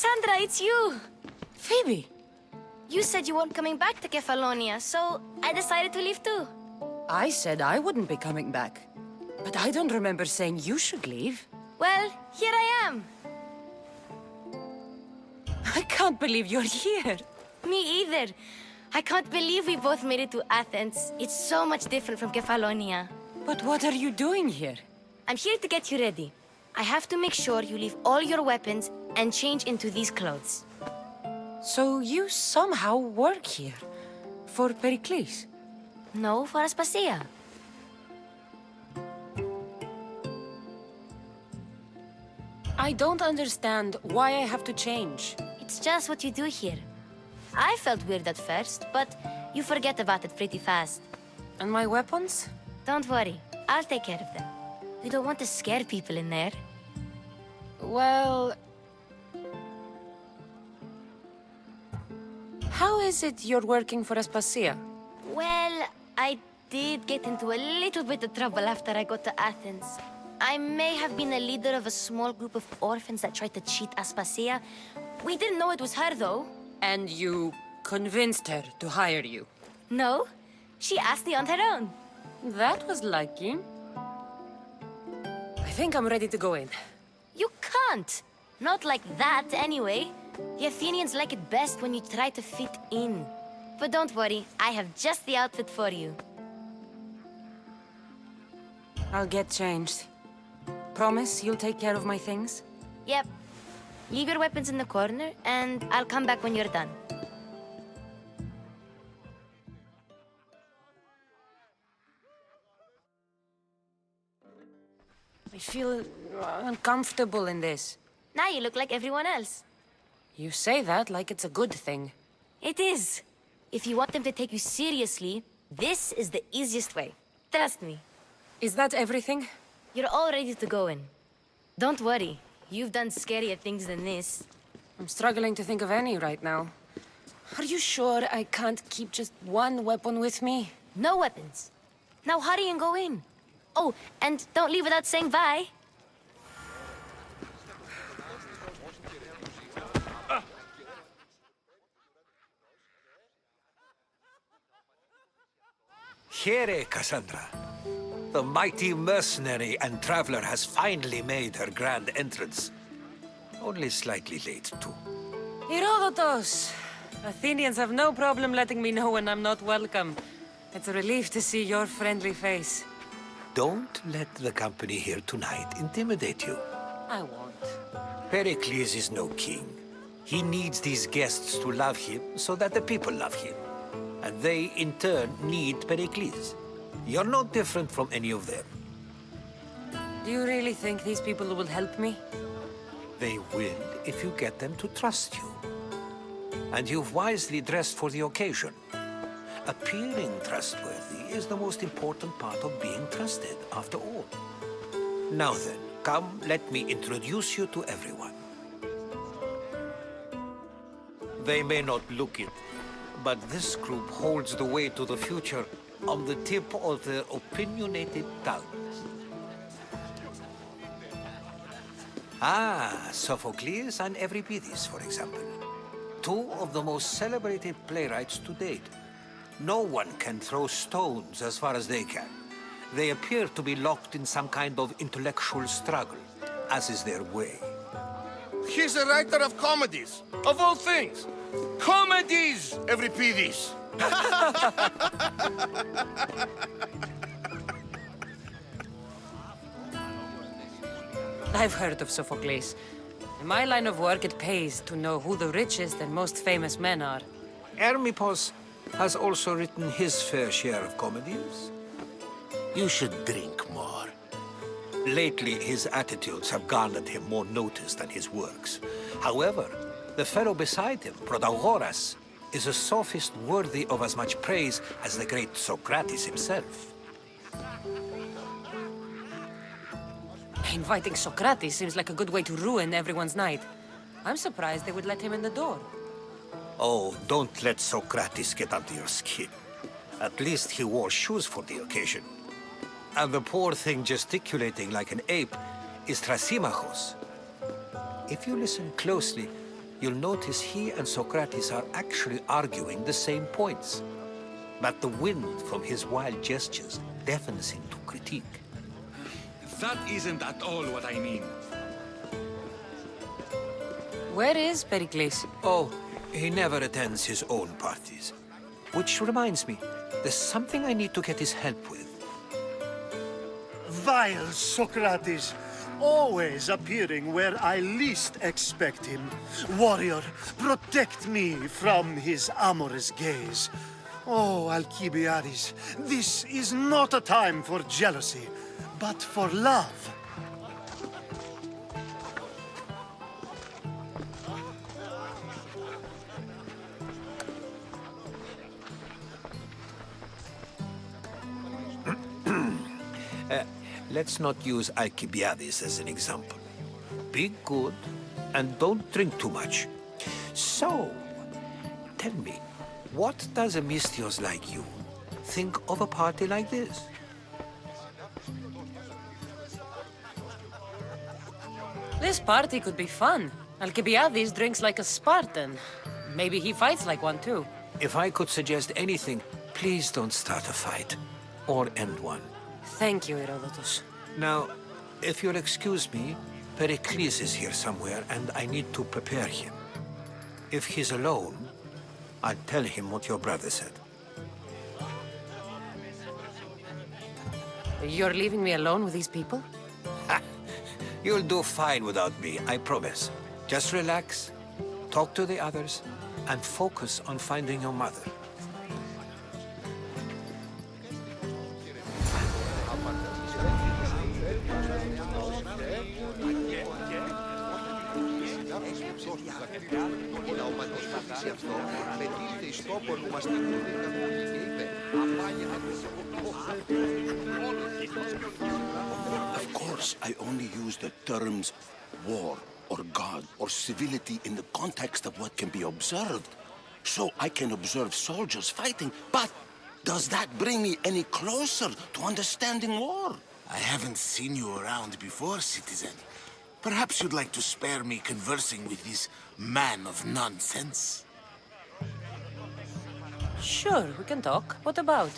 Kassandra, it's you! Phoebe! You said you weren't coming back to Kefalonia, so I decided to leave too. I said I wouldn't be coming back. But I don't remember saying you should leave. Well, here I am. I can't believe you're here. Me either. I can't believe we both made it to Athens. It's so much different from Kefalonia. But what are you doing here? I'm here to get you ready. I have to make sure you leave all your weapons and change into these clothes. So you somehow work here? For Perikles? No, for Aspasia. I don't understand why I have to change. It's just what you do here. I felt weird at first, but you forget about it pretty fast. And my weapons? Don't worry, I'll take care of them. We don't want to scare people in there. Well... How is it you're working for Aspasia? Well, I did get into a little bit of trouble after I got to Athens. I may have been a leader of a small group of orphans that tried to cheat Aspasia. We didn't know it was her, though. And you convinced her to hire you? No, she asked me on her own. That was lucky. I think I'm ready to go in. You can't. Not like that, anyway. The Athenians like it best when you try to fit in. But don't worry, I have just the outfit for you. I'll get changed. Promise you'll take care of my things? Yep. Leave your weapons in the corner, and I'll come back when you're done. I feel uncomfortable in this. Now you look like everyone else. You say that like it's a good thing. It is. If you want them to take you seriously, this is the easiest way. Trust me. Is that everything? You're all ready to go in. Don't worry. You've done scarier things than this. I'm struggling to think of any right now. Are you sure I can't keep just one weapon with me? No weapons. Now hurry and go in. Oh, and don't leave without saying bye. Here, Kassandra. The mighty mercenary and traveler has finally made her grand entrance. Only slightly late, too. Herodotus! Athenians have no problem letting me know when I'm not welcome. It's a relief to see your friendly face. Don't let the company here tonight intimidate you. I won't. Pericles is no king. He needs these guests to love him so that the people love him. And they, in turn, need Pericles. You're no different from any of them. Do you really think these people will help me? They will if you get them to trust you. And you've wisely dressed for the occasion. Appearing trustworthy is the most important part of being trusted, after all. Now then, come, let me introduce you to everyone. They may not look it, but this group holds the way to the future on the tip of their opinionated tongues. Sophocles and Euripides, for example. Two of the most celebrated playwrights to date. No one can throw stones as far as they can. They appear to be locked in some kind of intellectual struggle, as is their way. He's a writer of comedies, of all things. Comedies, Euripides. I've heard of Sophocles. In my line of work, it pays to know who the richest and most famous men are. Hermippos has also written his fair share of comedies. You should drink more. Lately, his attitudes have garnered him more notice than his works. However, the fellow beside him, Protagoras, is a sophist worthy of as much praise as the great Socrates himself. Inviting Socrates seems like a good way to ruin everyone's night. I'm surprised they would let him in the door. Oh, don't let Socrates get under your skin. At least he wore shoes for the occasion. And the poor thing gesticulating like an ape is Thrasymachos. If you listen closely, you'll notice he and Socrates are actually arguing the same points. But the wind from his wild gestures deafens him to critique. That isn't at all what I mean. Where is Perikles? Oh, he never attends his own parties. Which reminds me, there's something I need to get his help with. Vile Socrates, always appearing where I least expect him. Warrior, protect me from his amorous gaze. Oh, Alcibiades, this is not a time for jealousy, but for love. Let's not use Alcibiades as an example. Be good and don't drink too much. So, tell me, what does a Mystios like you think of a party like this? This party could be fun. Alcibiades drinks like a Spartan. Maybe he fights like one too. If I could suggest anything, please don't start a fight or end one. Thank you, Herodotus. Now, if you'll excuse me, Perikles is here somewhere and I need to prepare him. If he's alone, I'll tell him what your brother said. You're leaving me alone with these people? You'll do fine without me, I promise. Just relax, talk to the others, and focus on finding your mother. Of course, I only use the terms war or God or civility in the context of what can be observed. So I can observe soldiers fighting, but does that bring me any closer to understanding war? I haven't seen you around before, citizen. Perhaps you'd like to spare me conversing with this man of nonsense? Sure, we can talk. What about?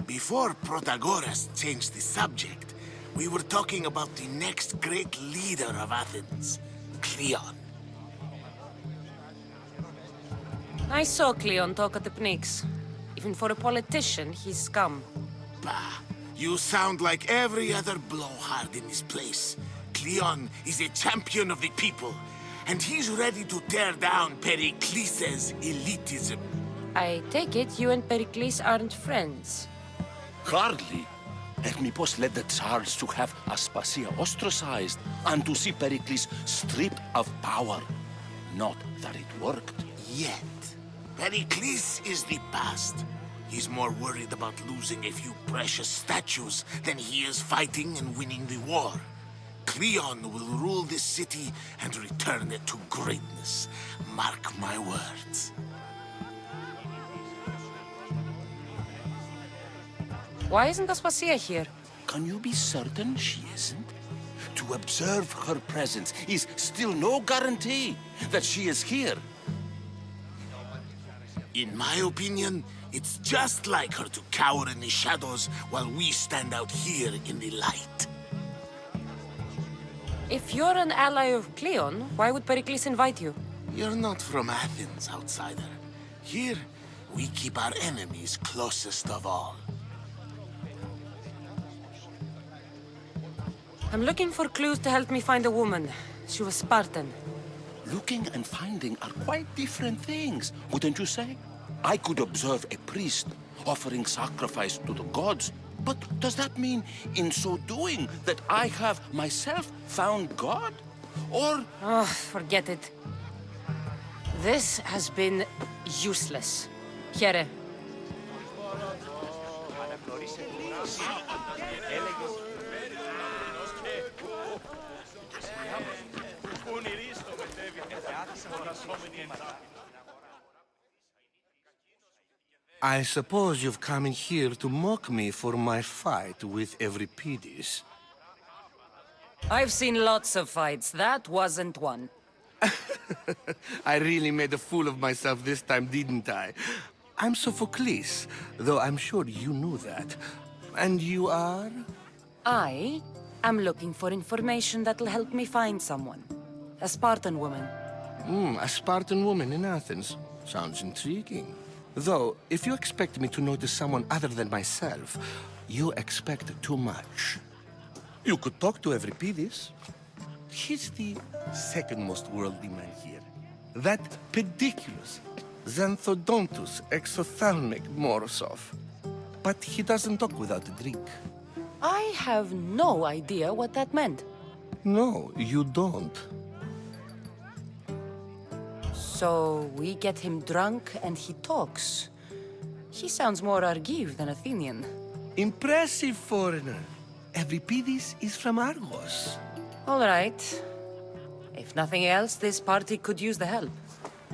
Before Protagoras changed the subject, we were talking about the next great leader of Athens, Cleon. I saw Cleon talk at the Pnyx. Even for a politician, he's scum. Bah, you sound like every other blowhard in this place. Cleon is a champion of the people, and he's ready to tear down Pericles' elitism. I take it you and Perikles aren't friends. Hardly. Hermippos led the Tsars to have Aspasia ostracized and to see Pericles stripped of power. Not that it worked. Yet, Pericles is the past. He's more worried about losing a few precious statues than he is fighting and winning the war. Cleon will rule this city and return it to greatness. Mark my words. Why isn't Aspasia here? Can you be certain she isn't? To observe her presence is still no guarantee that she is here. In my opinion, it's just like her to cower in the shadows while we stand out here in the light. If you're an ally of Cleon, why would Perikles invite you? You're not from Athens, outsider. Here, we keep our enemies closest of all. I'm looking for clues to help me find a woman. She was Spartan. Looking and finding are quite different things, wouldn't you say? I could observe a priest offering sacrifice to the gods, but does that mean, in so doing, that I have myself found God? Or... Oh, forget it. This has been useless. Here. I suppose you've come in here to mock me for my fight with Euripides. I've seen lots of fights. That wasn't one. I really made a fool of myself this time, didn't I? I'm Sophocles, though I'm sure you knew that. And you are? I am looking for information that'll help me find someone. A Spartan woman. A Spartan woman in Athens. Sounds intriguing. Though, if you expect me to notice someone other than myself, you expect too much. You could talk to Euripides. He's the second most worldly man here. That Perikles, Xanthodontus exophthalmic Morosov. But he doesn't talk without a drink. I have no idea what that meant. No, you don't. So we get him drunk and he talks. He sounds more Argive than Athenian. Impressive, foreigner. Euripides is from Argos. All right. If nothing else, this party could use the help.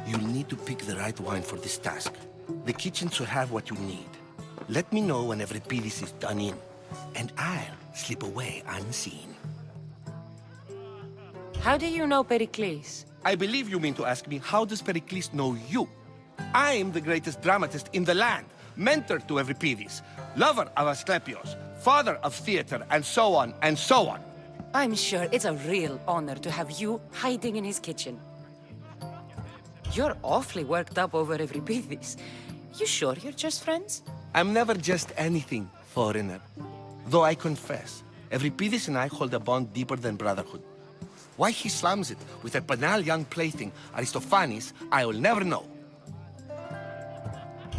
You'll need to pick the right wine for this task. The kitchen should have what you need. Let me know when Euripides is done in, and I'll slip away unseen. How do you know Perikles? I believe you mean to ask me, how does Pericles know you? I am the greatest dramatist in the land, mentor to Euripides, lover of Asclepios, father of theater, and so on, and so on. I'm sure it's a real honor to have you hiding in his kitchen. You're awfully worked up over Euripides. You sure you're just friends? I'm never just anything, foreigner. Though I confess, Euripides and I hold a bond deeper than brotherhood. Why he slams it with a banal young plaything, Aristophanes, I will never know.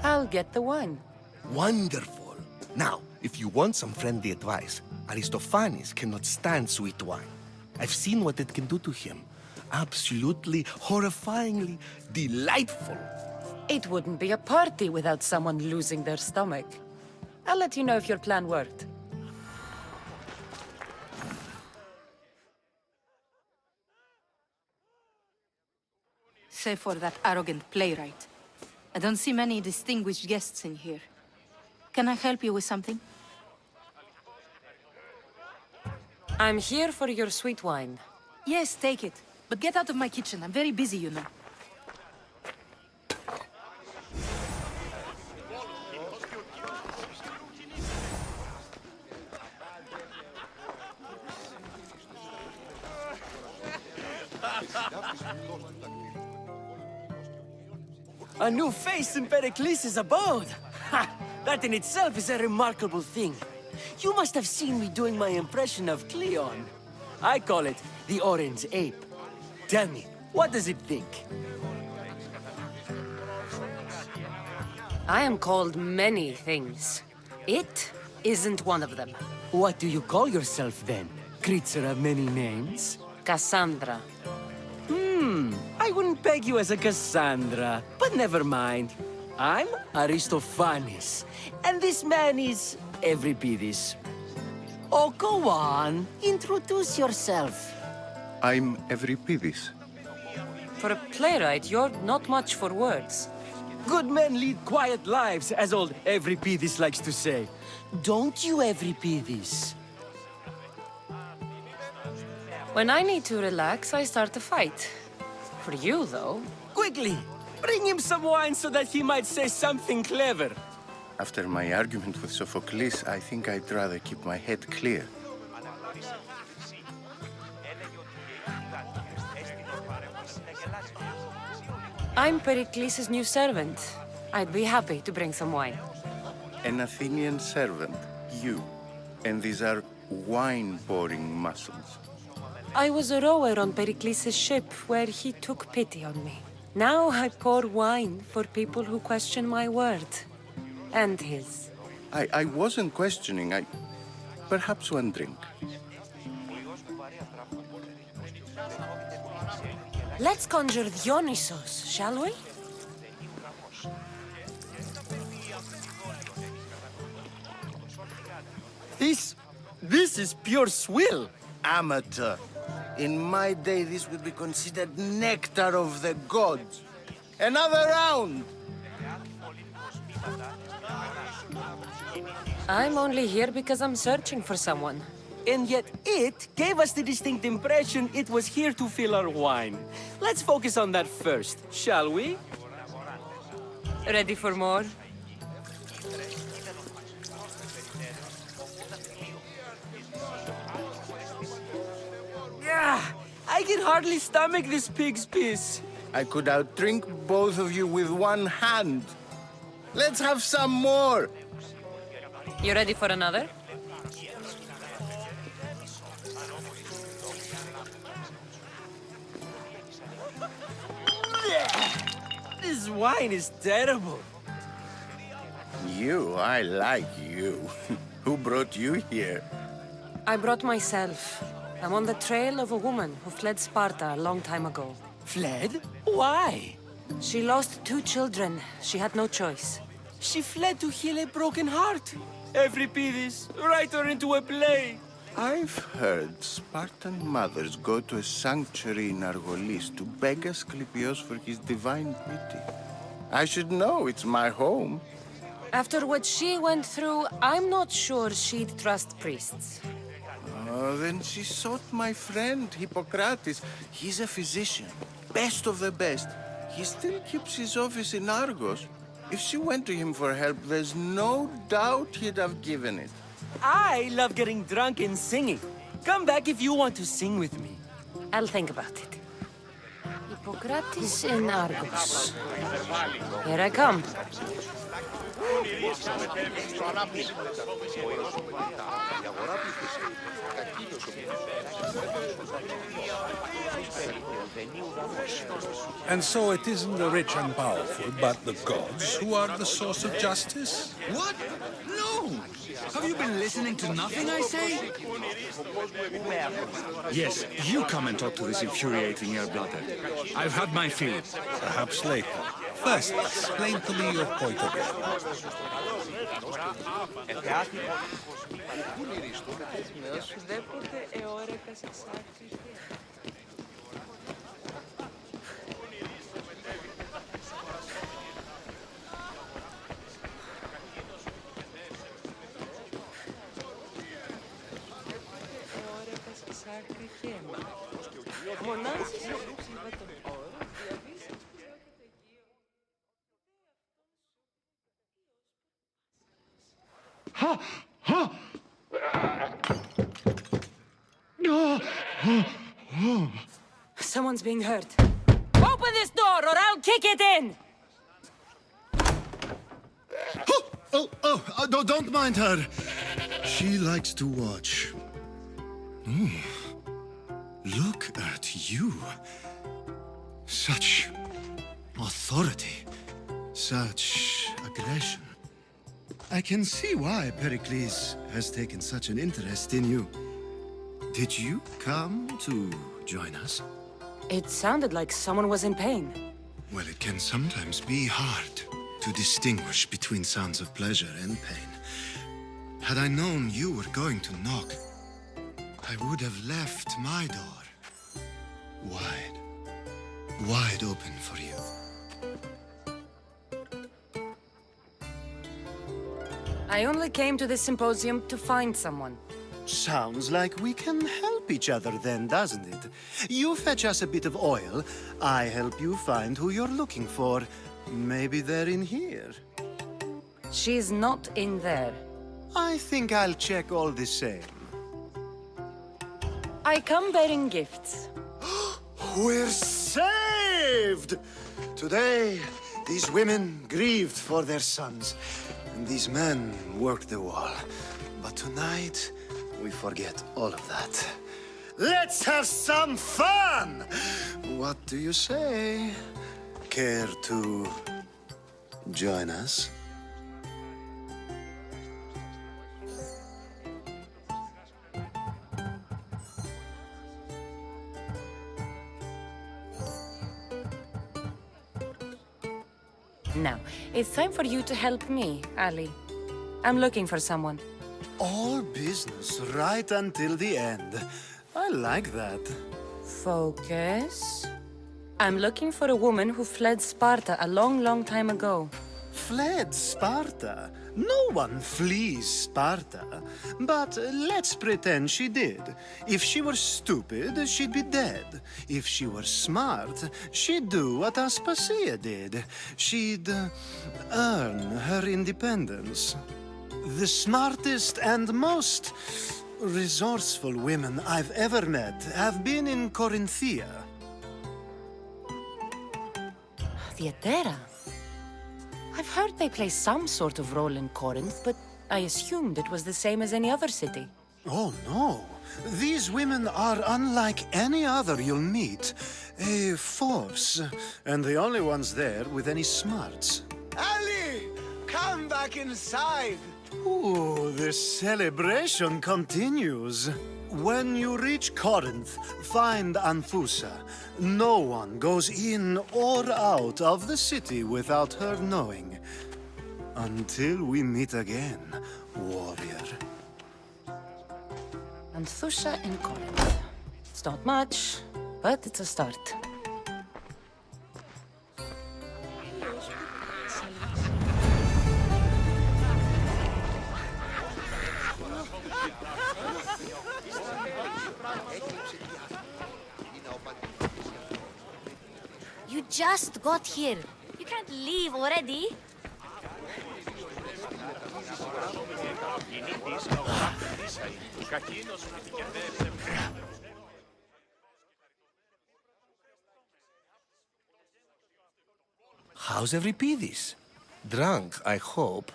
I'll get the wine. Wonderful. Now, if you want some friendly advice, Aristophanes cannot stand sweet wine. I've seen what it can do to him. Absolutely, horrifyingly delightful. It wouldn't be a party without someone losing their stomach. I'll let you know if your plan worked. Save for that arrogant playwright. I don't see many distinguished guests in here. Can I help you with something? I'm here for your sweet wine. Yes, take it. But get out of my kitchen. I'm very busy, you know. A new face in Perikles' abode! Ha! That in itself is a remarkable thing. You must have seen me doing my impression of Cleon. I call it the Orange Ape. Tell me, what does it think? I am called many things. It isn't one of them. What do you call yourself then? Creature of many names? Kassandra. I wouldn't peg you as a Kassandra, but never mind. I'm Aristophanes, and this man is Euripides. Oh, go on. Introduce yourself. I'm Euripides. For a playwright, you're not much for words. Good men lead quiet lives, as old Euripides likes to say. Don't you, Euripides? When I need to relax, I start a fight. For you, though. Quickly! Bring him some wine so that he might say something clever. After my argument with Sophocles, I think I'd rather keep my head clear. I'm Perikles' new servant. I'd be happy to bring some wine. An Athenian servant, you. And these are wine-pouring muscles. I was a rower on Perikles' ship where he took pity on me. Now I pour wine for people who question my word. And his. I wasn't questioning, Perhaps one drink. Let's conjure Dionysos, shall we? This is pure swill. Amateur. In my day, this would be considered nectar of the gods. Another round! I'm only here because I'm searching for someone. and yet it gave us the distinct impression it was here to fill our wine. Let's focus on that first, shall we? Ready for more? Yeah, I can hardly stomach this pig's piss. I could outdrink both of you with one hand. Let's have some more. You ready for another? This wine is terrible. I like you. Who brought you here? I brought myself. I'm on the trail of a woman who fled Sparta a long time ago. Fled? Why? She lost 2 children. She had no choice. She fled to heal a broken heart. Every this, write her into a play. I've heard Spartan mothers go to a sanctuary in Argolis to beg Asclepios for his divine pity. I should know, it's my home. After what she went through, I'm not sure she'd trust priests. Oh, then she sought my friend, Hippocrates. He's a physician, best of the best. He still keeps his office in Argos. If she went to him for help, there's no doubt he'd have given it. I love getting drunk and singing. Come back if you want to sing with me. I'll think about it. Hippocrates in Argos. Here I come. And so it isn't the rich and powerful, but the gods who are the source of justice? What? No! Have you been listening to nothing I say? Yes, you come and talk to this infuriating air-blooded. I've had my fill. Perhaps later. First, explain to me your point of view. Someone's being hurt. Open this door or I'll kick it in! No, don't mind her. She likes to watch. Look at you. Such authority. Such aggression. I can see why Perikles has taken such an interest in you. Did you come to join us? It sounded like someone was in pain. Well, it can sometimes be hard to distinguish between sounds of pleasure and pain. Had I known you were going to knock, I would have left my door wide open for you. I only came to this symposium to find someone. Sounds like we can help each other then, doesn't it? You fetch us a bit of oil, I help you find who you're looking for. Maybe they're in here. She's not in there. I think I'll check all the same. I come bearing gifts. We're saved! Today, these women grieved for their sons, and these men worked the wall. But tonight, we forget all of that. Let's have some fun! What do you say? Care to join us? Now, it's time for you to help me, Ali. I'm looking for someone. All business right until the end. I like that. Focus. I'm looking for a woman who fled Sparta a long, long time ago. Fled Sparta? No one flees Sparta, but let's pretend she did. If she were stupid, she'd be dead. If she were smart, she'd do what Aspasia did. She'd earn her independence. The smartest and most resourceful women I've ever met have been in Corinthia. Theatera. I've heard they play some sort of role in Corinth, but I assumed it was the same as any other city. Oh, no. These women are unlike any other you'll meet. A force, and the only ones there with any smarts. Ali! Come back inside! Ooh, the celebration continues. When you reach Corinth, find Anfusa. No one goes in or out of the city without her knowing. Until we meet again, warrior. Anthusa in Corinth. It's not much, but it's a start. You just got here. You can't leave already. How's Euripides? Drunk, I hope.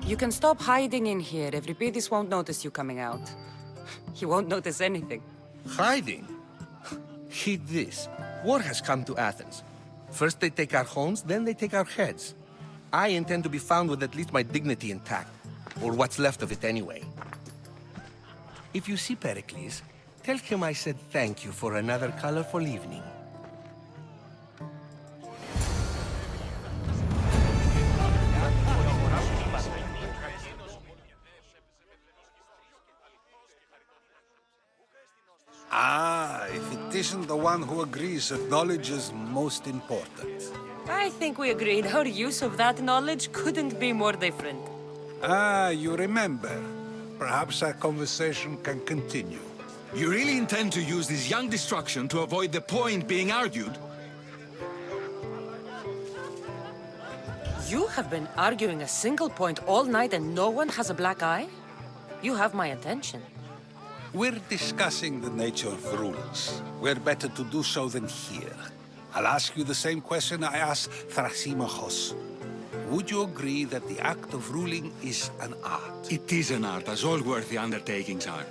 You can stop hiding in here. Euripides won't notice you coming out. He won't notice anything. Hiding? Heed this. War has come to Athens. First they take our homes, then they take our heads. I intend to be found with at least my dignity intact. Or what's left of it anyway. If you see Perikles, tell him I said thank you for another colorful evening. Ah, if it isn't the one who agrees that knowledge is most important. I think we agreed our use of that knowledge couldn't be more different. Ah, you remember. Perhaps our conversation can continue. You really intend to use this young destruction to avoid the point being argued? You have been arguing a single point all night and no one has a black eye? You have my attention. We're discussing the nature of rules. Where better to do so than here? I'll ask you the same question I asked Thrasymachos. Would you agree that the act of ruling is an art? It is an art, as all worthy undertakings are.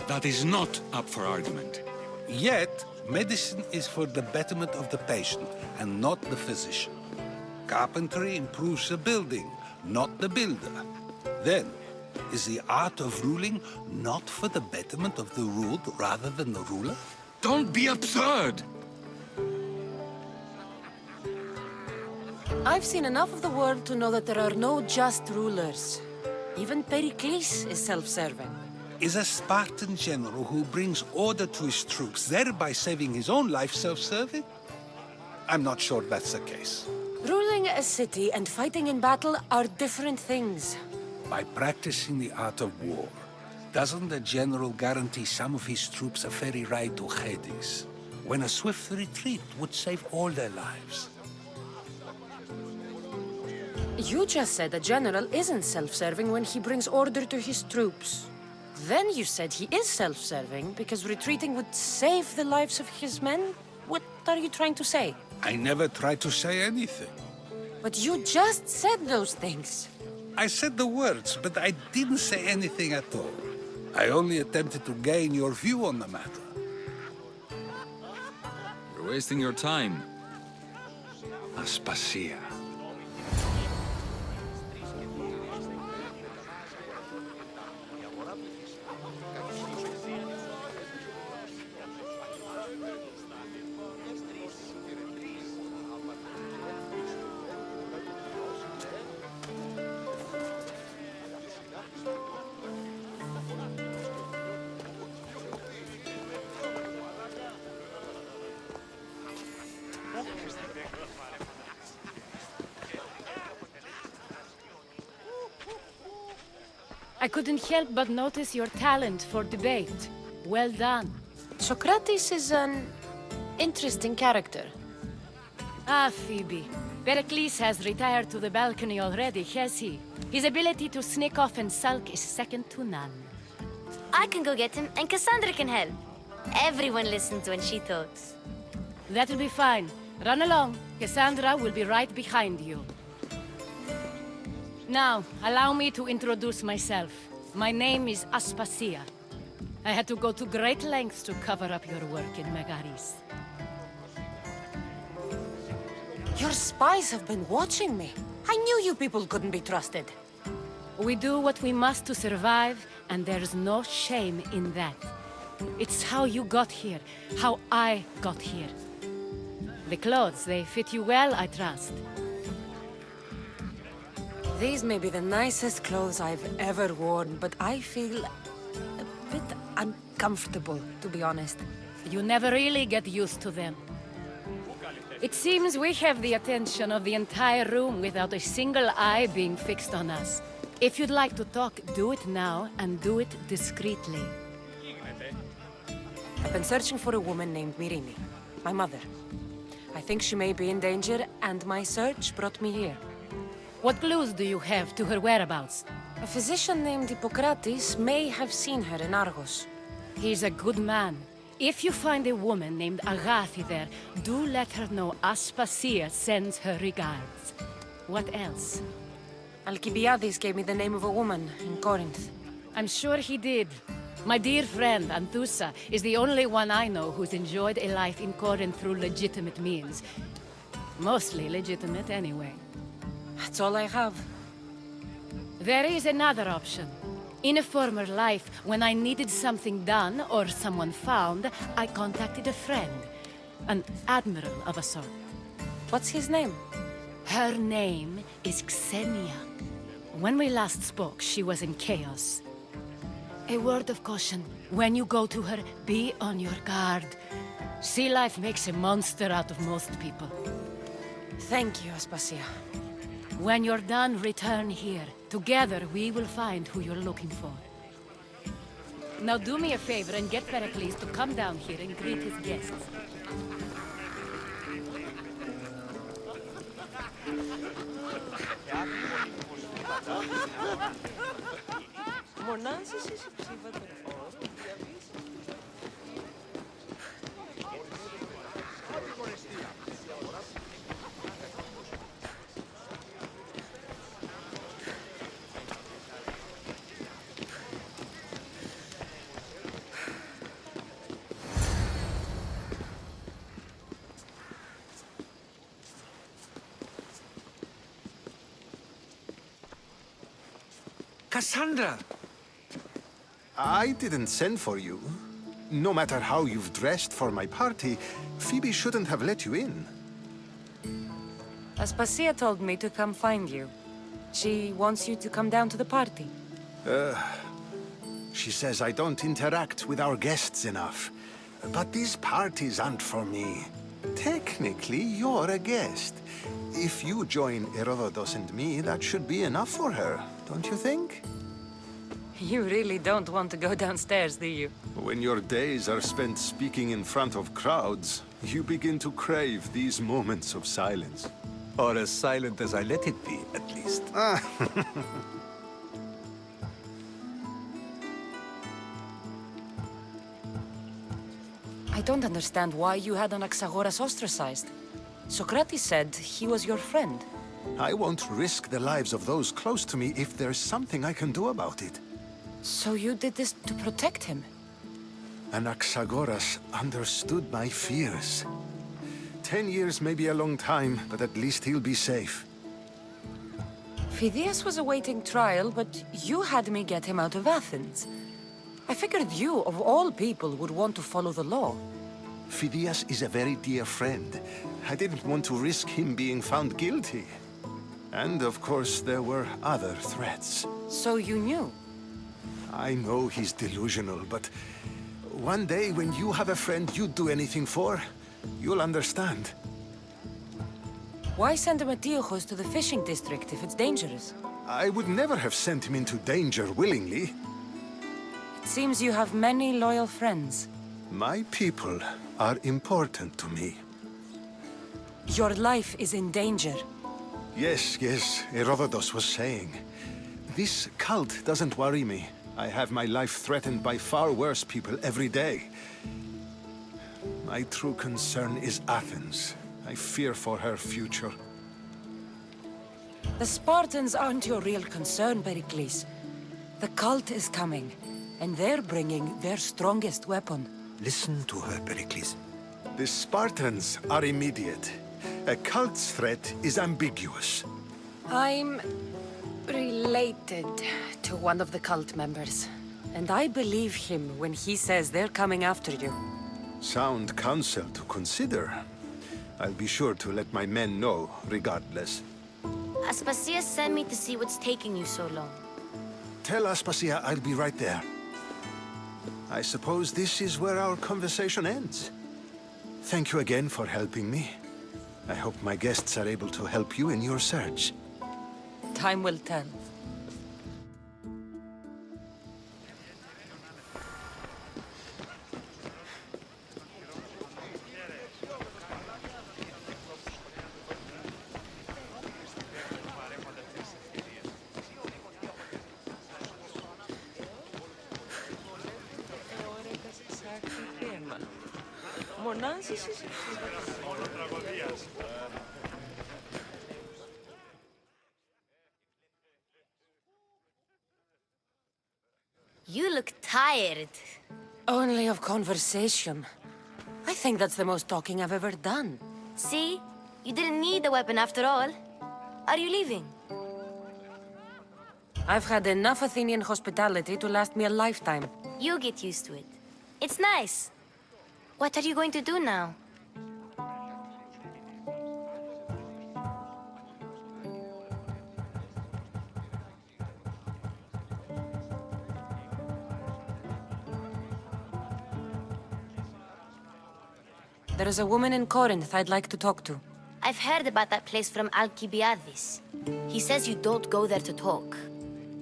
That is not up for argument. Yet, medicine is for the betterment of the patient and not the physician. Carpentry improves the building, not the builder. Then, is the art of ruling not for the betterment of the ruled rather than the ruler? Don't be absurd! I've seen enough of the world to know that there are no just rulers. Even Perikles is self-serving. Is a Spartan general who brings order to his troops, thereby saving his own life, self-serving? I'm not sure that's the case. Ruling a city and fighting in battle are different things. By practicing the art of war, doesn't the general guarantee some of his troops a ferry ride to Hades, when a swift retreat would save all their lives? You just said a general isn't self-serving when he brings order to his troops. Then you said he is self-serving because retreating would save the lives of his men? What are you trying to say? I never tried to say anything. But you just said those things. I said the words, but I didn't say anything at all. I only attempted to gain your view on the matter. You're wasting your time. Aspasia. I couldn't help but notice your talent for debate. Well done. Socrates is an interesting character. Ah, Phoebe. Perikles has retired to the balcony already, has he? His ability to sneak off and sulk is second to none. I can go get him, and Kassandra can help. Everyone listens when she talks. That'll be fine. Run along. Kassandra will be right behind you. Now, allow me to introduce myself. My name is Aspasia. I had to go to great lengths to cover up your work in Megaris. Your spies have been watching me. I knew you people couldn't be trusted. We do what we must to survive, and there's no shame in that. It's how you got here, how I got here. The clothes, they fit you well, I trust. These may be the nicest clothes I've ever worn, but I feel a bit uncomfortable, to be honest. You never really get used to them. It seems we have the attention of the entire room without a single eye being fixed on us. If you'd like to talk, do it now, and do it discreetly. I've been searching for a woman named Myrine, my mother. I think she may be in danger, and my search brought me here. What clues do you have to her whereabouts? A physician named Hippocrates may have seen her in Argos. He's a good man. If you find a woman named Agathi there, do let her know Aspasia sends her regards. What else? Alcibiades gave me the name of a woman in Corinth. I'm sure he did. My dear friend, Anthusa, is the only one I know who's enjoyed a life in Corinth through legitimate means. Mostly legitimate, anyway. That's all I have. There is another option. In a former life, when I needed something done or someone found, I contacted a friend. An admiral of a sort. What's his name? Her name is Xenia. When we last spoke, she was in chaos. A word of caution. When you go to her, be on your guard. Sea life makes a monster out of most people. Thank you, Aspasia. When you're done, return here. Together, we will find who you're looking for. Now do me a favor and get Perikles to come down here and greet his guests. Kassandra! I didn't send for you. No matter how you've dressed for my party, Phoebe shouldn't have let you in. Aspasia told me to come find you. She wants you to come down to the party. She says I don't interact with our guests enough. But these parties aren't for me. Technically, you're a guest. If you join Herodotus and me, that should be enough for her, don't you think? You really don't want to go downstairs, do you? When your days are spent speaking in front of crowds, you begin to crave these moments of silence. Or as silent as I let it be, at least. I don't understand why you had Anaxagoras ostracized. Socrates said he was your friend. I won't risk the lives of those close to me if there's something I can do about it. So you did this to protect him? Anaxagoras understood my fears. 10 years may be a long time, but at least he'll be safe. Phidias was awaiting trial, but you had me get him out of Athens. I figured you, of all people, would want to follow the law. Phidias is a very dear friend. I didn't want to risk him being found guilty. And of course, there were other threats. So you knew? I know he's delusional, but one day when you have a friend you'd do anything for, you'll understand. Why send Metiochos to the fishing district if it's dangerous? I would never have sent him into danger willingly. It seems you have many loyal friends. My people are important to me. Your life is in danger. Yes, Herodotus was saying. This cult doesn't worry me. I have my life threatened by far worse people every day. My true concern is Athens. I fear for her future. The Spartans aren't your real concern, Perikles. The cult is coming, and they're bringing their strongest weapon. Listen to her, Perikles. The Spartans are immediate. A cult's threat is ambiguous. I'm related to one of the cult members, and I believe him when he says they're coming after you. Sound counsel to consider. I'll be sure to let my men know, regardless. Aspasia sent me to see what's taking you so long. Tell Aspasia I'll be right there. I suppose this is where our conversation ends. Thank you again for helping me. I hope my guests are able to help you in your search. Time will tell. You look tired. Only of conversation. I think that's the most talking I've ever done. See? You didn't need the weapon after all. Are you leaving? I've had enough Athenian hospitality to last me a lifetime. You get used to it. It's nice. What are you going to do now? There is a woman in Corinth I'd like to talk to. I've heard about that place from Alcibiades. He says you don't go there to talk.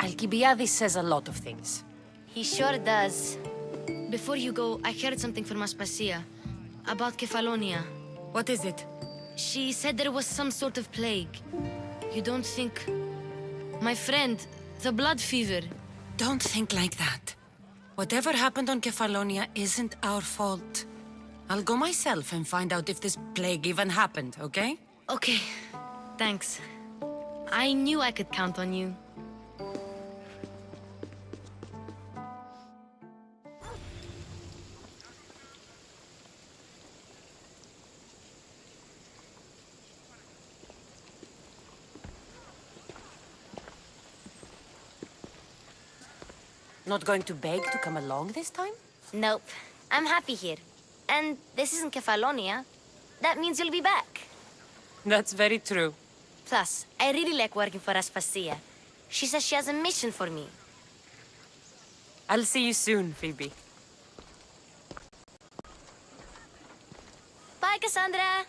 Alcibiades says a lot of things. He sure does. Before you go, I heard something from Aspasia. About Kefalonia. What is it? She said there was some sort of plague. You don't think... My friend, the blood fever. Don't think like that. Whatever happened on Kefalonia isn't our fault. I'll go myself and find out if this plague even happened, okay? Okay, thanks. I knew I could count on you. Not going to beg to come along this time? Nope, I'm happy here. And this isn't Kefalonia. That means you'll be back. That's very true. Plus, I really like working for Aspasia. She says she has a mission for me. I'll see you soon, Phoebe. Bye, Kassandra!